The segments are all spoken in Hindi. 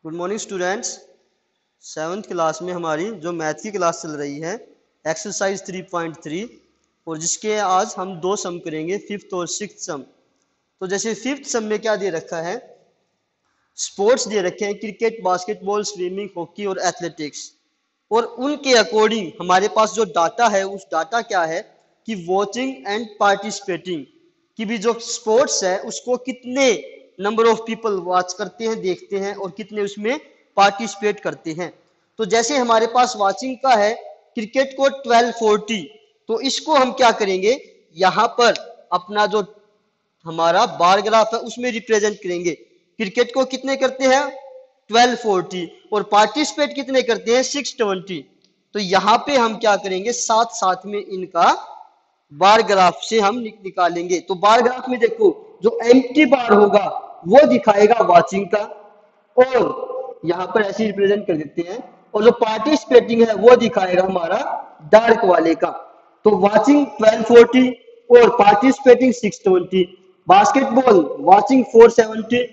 Good morning students. Seventh class में हमारी जो मैथ की क्लास चल रही है एक्सरसाइज 3.3 और जिसके आज हम दो सम करेंगे, फिफ्थ और सिक्स्थ सम। तो जैसे फिफ्थ सम में क्या दे रखा है, स्पोर्ट्स दे रखे हैं क्रिकेट, बास्केटबॉल, स्विमिंग, हॉकी और एथलेटिक्स। और उनके अकॉर्डिंग हमारे पास जो डाटा है उस डाटा क्या है कि वॉचिंग एंड पार्टिसिपेटिंग की भी जो स्पोर्ट्स है उसको कितने नंबर ऑफ पीपल वॉच करते हैं, देखते हैं और कितने उसमें पार्टिसिपेट करते हैं। तो जैसे हमारे पास वॉचिंग का है क्रिकेट को 1240, तो इसको हम क्या करेंगे, यहां पर अपना जो हमारा बार ग्राफ है उसमें रिप्रेजेंट करेंगे। क्रिकेट को कितने करते हैं 1240 और पार्टिसिपेट कितने करते हैं 620। तो यहां पे हम क्या करेंगे, साथ साथ में इनका बार ग्राफ से हम निकालेंगे। तो बार ग्राफ में देखो, जो एम्प्टी बार होगा वो दिखाएगा वॉचिंग का, और यहां पर ऐसे रिप्रेजेंट कर देते हैं, और जो पार्टिसिपेटिंग है वो दिखाएगा हमारा डार्क वाले का। तो वॉचिंग 1240 और पार्टिसिपेटिंग 620। बास्केटबॉल वॉचिंग 470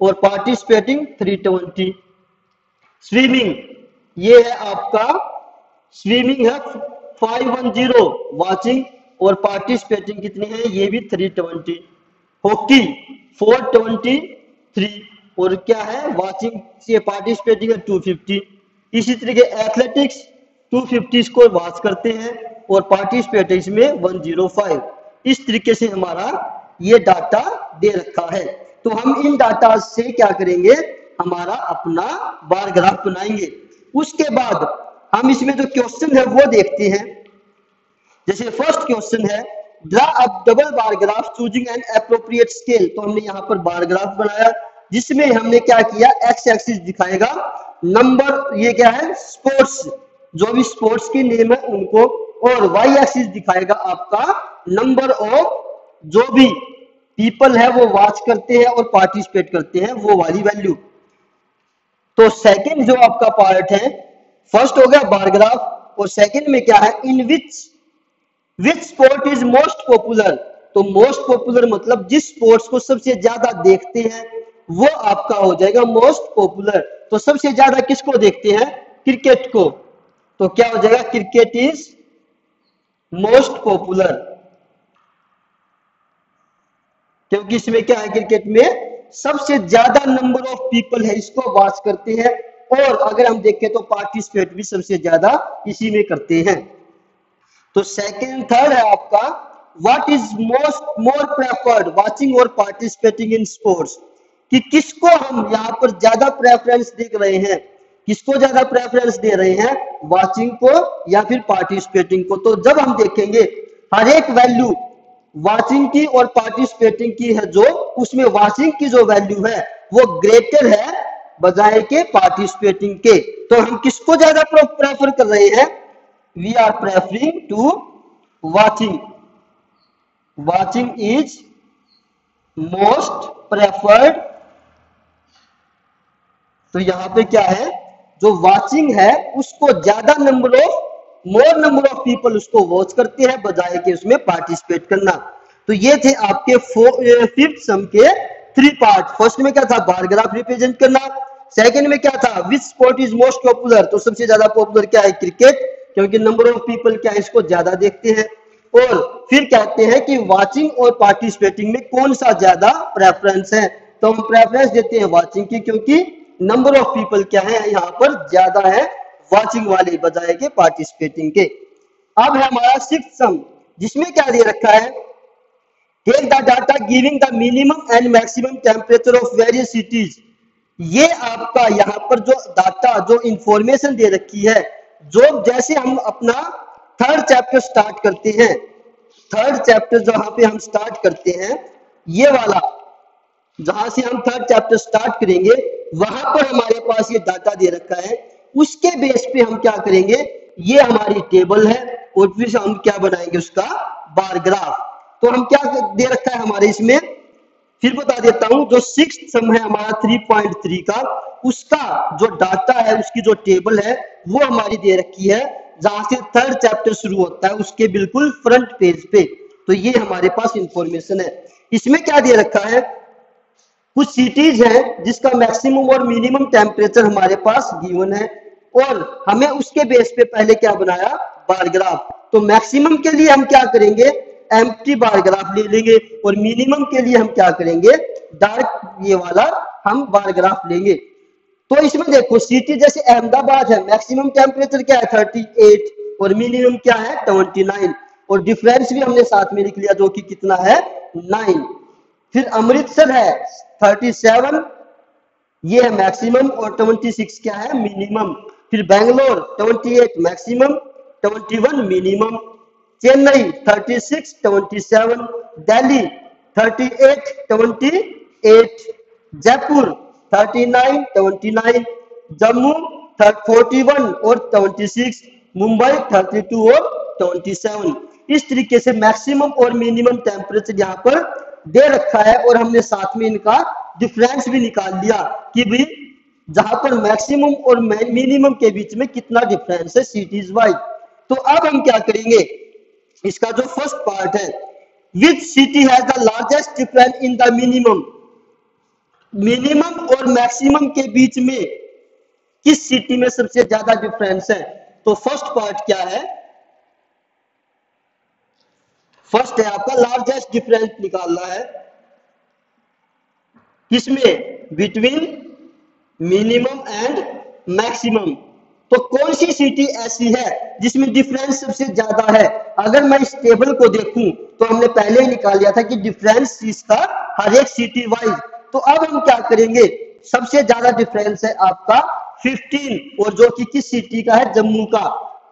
और पार्टिसिपेटिंग 320। स्विमिंग ये है आपका, स्विमिंग है 510 वॉचिंग और पार्टिसिपेटिंग कितने हैं, ये भी 320। हॉकी 423 और क्या है वॉचिंग से पार्टिसिपेटिंग है 250। इसी तरीके एथलेटिक्स 250 को वॉच करते हैं और पार्टिसिपेट में 105। इस तरीके से हमारा ये डाटा दे रखा है। तो हम इन डाटा से क्या करेंगे, हमारा अपना बार ग्राफ बनाएंगे। उसके बाद हम इसमें जो क्वेश्चन है वो देखते हैं। जैसे फर्स्ट क्वेश्चन है, draw a double bar graph choosing N appropriate scale. तो हमने यहाँ पर बार ग्राफ बनाया जिसमें हमने क्या किया, एक्स एक्सिस दिखाएगा नंबर, ये क्या है स्पोर्ट्स, जो भी स्पोर्ट्स की नेम है उनको, और वाई एक्सिस दिखाएगा आपका नंबर ऑफ जो भी पीपल है वो वॉच करते हैं और पार्टिसिपेट करते हैं वो वाली वैल्यू। तो सेकंड जो आपका पार्ट है, फर्स्ट हो गया बार ग्राफ और सेकंड में क्या है, in which sport is most popular. तो मोस्ट पॉपुलर मतलब जिस स्पोर्ट्स को सबसे ज्यादा देखते हैं वो आपका हो जाएगा मोस्ट पॉपुलर। तो सबसे ज्यादा किसको देखते हैं, क्रिकेट को, तो क्या हो जाएगा क्रिकेट इज मोस्ट पॉपुलर, क्योंकि इसमें क्या है, क्रिकेट में सबसे ज्यादा नंबर ऑफ पीपल है इसको वॉच करते हैं, और अगर हम देखें तो पार्टिसिपेट भी सबसे ज्यादा इसी में करते हैं। तो सेकंड थर्ड है आपका, what is more preferred watching और पार्टिसिपेटिंग इन स्पोर्ट्स, कि किसको हम यहाँ पर ज्यादा प्रेफरेंस दे रहे हैं, किसको ज्यादा प्रेफरेंस दे रहे हैं, वाचिंग को या फिर पार्टिसिपेटिंग को। तो जब हम देखेंगे हर एक वैल्यू वाचिंग की और पार्टिसिपेटिंग की है, जो उसमें वाचिंग की जो वैल्यू है वो ग्रेटर है बजाय के पार्टिसिपेटिंग के, तो हम किसको ज्यादा प्रेफर कर रहे हैं, we are preferring to watching is most preferred। तो यहां पे क्या है, जो वाचिंग है उसको ज्यादा मोर नंबर ऑफ पीपल उसको वॉच करते हैं बजाय के उसमें पार्टिसिपेट करना। तो ये थे आपके फिफ्थ सम के थ्री पार्ट। फर्स्ट में क्या था, बार ग्राफ रिप्रेजेंट करना। सेकंड में क्या था, विच स्पोर्ट इज मोस्ट पॉपुलर, तो सबसे ज्यादा पॉपुलर क्या है क्रिकेट, क्योंकि नंबर ऑफ पीपल क्या है इसको ज्यादा देखते हैं। और फिर कहते हैं कि वाचिंग और पार्टिसिपेटिंग में कौन सा ज्यादा प्रेफरेंस है, तो हम प्रेफरेंस देते हैं वाचिंग की, क्योंकि नंबर ऑफ पीपल क्या है यहाँ पर ज्यादा है वाचिंग वाले बजाय के पार्टिसिपेटिंग के। अब है हमारा सिक्स्थ सम, जिसमें क्या दे रखा है, take the data giving the minimum and maximum temperature of various cities. ये आपका यहाँ पर जो डाटा, जो इंफॉर्मेशन दे रखी है, जो जैसे हम अपना थर्ड चैप्टर स्टार्ट करते हैं, थर्ड चैप्टर जहां पे हम स्टार्ट करते हैं, ये वाला जहां से हम थर्ड चैप्टर स्टार्ट करेंगे वहां पर हमारे पास ये डाटा दे रखा है, उसके बेस पे हम क्या करेंगे, ये हमारी टेबल है और फिर हम क्या बनाएंगे उसका बार ग्राफ। तो हम क्या दे रखा है हमारे इसमें, फिर बता देता हूं, जो सिक्स्थ सम है हमारा 3.3 का, उसका जो डाटा है उसकी जो टेबल है वो हमारी दे रखी है, जहां से थर्ड चैप्टर शुरू होता है उसके बिल्कुल फ्रंट पेज पे। तो ये हमारे पास इंफॉर्मेशन है। इसमें क्या दे रखा है, कुछ सिटीज हैं जिसका मैक्सिमम और मिनिमम टेम्परेचर हमारे पास गिवन है और हमें उसके बेस पे पहले क्या बनाया, बार ग्राफ। तो मैक्सिमम के लिए हम क्या करेंगे, एम्प्टी बार ग्राफ ले लेंगे और मिनिमम के लिए हम क्या करेंगे, डार्क ये वाला हम बार ग्राफ लेंगे। तो इसमें देखो सिटी जैसे अहमदाबाद है, मैक्सिमम टेम्परेचर क्या है 38 और मिनिमम क्या है 29 और डिफरेंस भी हमने साथ में लिख लिया जो कि कितना है 9। फिर अमृतसर है 37, ये है मैक्सिमम और 26 क्या है मिनिमम। फिर बेंगलोर 28 मैक्सिमम 21 मिनिमम। चेन्नई 36 27, दिल्ली 38 28, जयपुर 39 29, जम्मू 41 और 26, मुंबई 32 और 27। इस तरीके से मैक्सिमम और मिनिमम टेम्परेचर यहाँ पर दे रखा है और हमने साथ में इनका डिफरेंस भी निकाल लिया कि भाई जहां पर मैक्सिमम और मिनिमम के बीच में कितना डिफरेंस है सिटीज वाइज। तो अब हम क्या करेंगे, इसका जो फर्स्ट पार्ट है, which city has the largest difference in the minimum, minimum और मैक्सिमम के बीच में किस सिटी में सबसे ज्यादा डिफरेंस है। तो फर्स्ट पार्ट क्या है, फर्स्ट है आपका लार्जेस्ट डिफरेंस निकालना है किसमें, बिटवीन मिनिमम एंड मैक्सिमम। तो कौन सी सिटी ऐसी है जिसमें डिफरेंस सबसे ज्यादा है। अगर मैं इस टेबल को देखूं तो हमने पहले ही निकाल लिया था कि डिफरेंस इसका हर एक सिटी वाइज। तो अब हम क्या करेंगे, सबसे ज्यादा डिफरेंस है आपका 15 और जो कि किस सिटी का है, जम्मू का।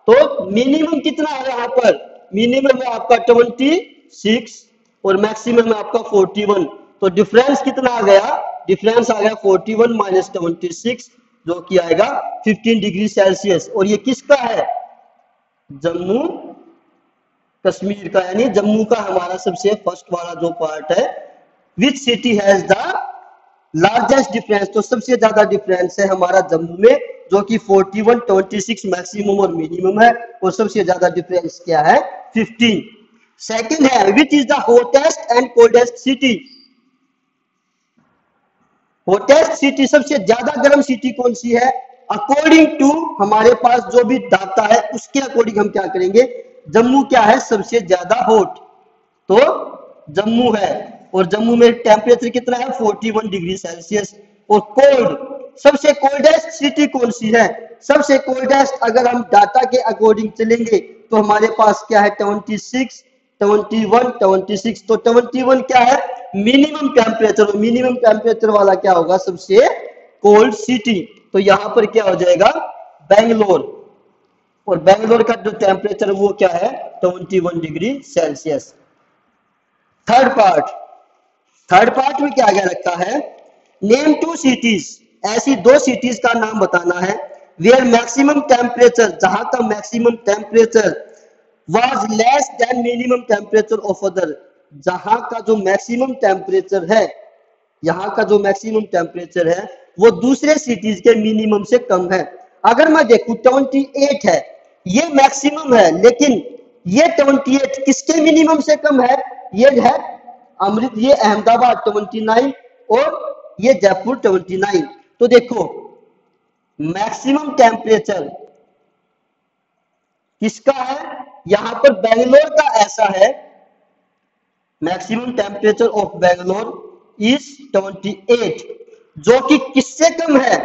तो मिनिमम कितना है यहाँ पर, मिनिमम है आपका 26 और मैक्सिमम है आपका 41। तो डिफरेंस कितना आ गया, डिफरेंस आ गया 41 माइनस 26 जो कि आएगा 15 डिग्री सेल्सियस। और ये किसका है, जम्मू कश्मीर का, यानी जम्मू का हमारा सबसे फर्स्ट वाला जो पार्ट है। Which city has the largest difference, तो सबसे ज्यादा डिफरेंस है हमारा जम्मू में जो कि 41 26 मैक्सिमम और मिनिमम है और सबसे ज्यादा डिफरेंस क्या है 15। सेकंड है which is the hottest and coldest city, hottest city सबसे ज्यादा गर्म सिटी कौन सी है, अकॉर्डिंग टू हमारे पास जो भी डाटा है उसके अकॉर्डिंग हम क्या करेंगे, जम्मू क्या है सबसे ज्यादा हॉट, तो जम्मू है और जम्मू में टेम्परेचर कितना है 41 डिग्री सेल्सियस। और कोल्ड, सबसे कोल्डेस्ट सिटी कौन सी है, सबसे कोल्डेस्ट अगर हम डाटा के अकॉर्डिंग चलेंगे तो हमारे पास क्या है 26 21 26। तो 21 क्या है मिनिमम टेम्परेचर, मिनिमम टेम्परेचर वाला क्या होगा सबसे कोल्ड सिटी। तो यहां पर क्या हो जाएगा बेंगलोर, और बेंगलोर का जो टेम्परेचर वो क्या है 21 डिग्री सेल्सियस। थर्ड पार्ट में क्या क्या रखा है, नेम 2 सिटीज, ऐसी 2 सिटीज का नाम बताना है वेयर मैक्सिमम टेम्परेचर, जहां का maximum temperature was less than minimum temperature of other, जहां का जो मैक्सिमम टेम्परेचर है, यहाँ का जो मैक्सिमम टेम्परेचर है वो दूसरे सिटीज के मिनिमम से कम है। अगर मैं देखूं 28 है, ये मैक्सिमम है, लेकिन ये 28 किसके मिनिमम से कम है, ये है ये अहमदाबाद 29 और ये जयपुर 29। तो देखो मैक्सिमम टेम्परेचर किसका है, यहां पर बेंगलोर का ऐसा है, maximum temperature of Bangalore is 28 जो कि किससे कम है,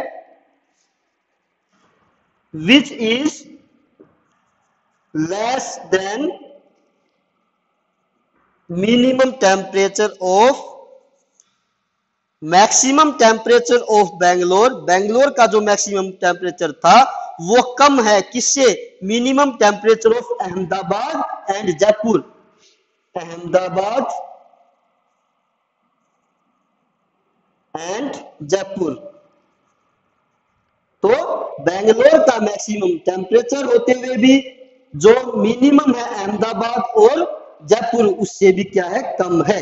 which is less than minimum temperature of, maximum temperature of Bangalore, Bangalore का जो मैक्सिमम टेम्परेचर था वो कम है किससे, minimum temperature of Ahmedabad and Jaipur, Ahmedabad and Jaipur. तो बेंगलोर का मैक्सिमम टेम्परेचर होते हुए भी जो मिनिमम है अहमदाबाद और जयपुर उससे भी क्या है कम है।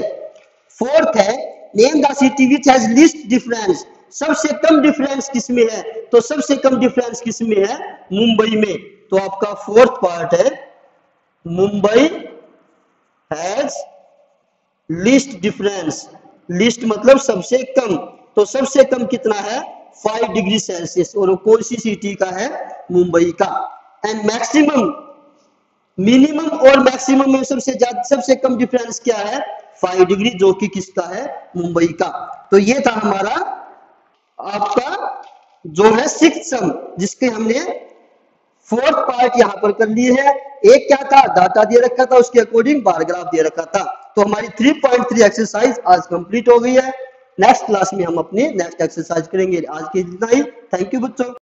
फोर्थ है name the city which has least difference, सबसे कम डिफरेंस किसमें है, तो सबसे कम डिफरेंस किसमें है मुंबई में। तो आपका फोर्थ पार्ट है Mumbai has least difference, least मतलब सबसे कम, तो सबसे कम कितना है 5 डिग्री सेल्सियस, और वो कौन सी सिटी का है, मुंबई का। एंड मैक्सिमम, मिनिमम और मैक्सिमम में सबसे ज्यादा सबसे कम डिफरेंस क्या है 5 डिग्री, जो कि किसका है, मुंबई का। तो ये था हमारा आपका जो है सिक्स्थ सम, जिसके हमने फोर्थ पार्ट यहाँ पर कर लिए है। एक क्या था, डाटा दिए रखा था, उसके अकॉर्डिंग बार ग्राफ दिए रखा था। तो हमारी 3.3 एक्सरसाइज आज कंप्लीट हो गई है। नेक्स्ट क्लास में हम अपनी नेक्स्ट एक्सरसाइज करेंगे। आज के इतना ही। थैंक यू बच्चों।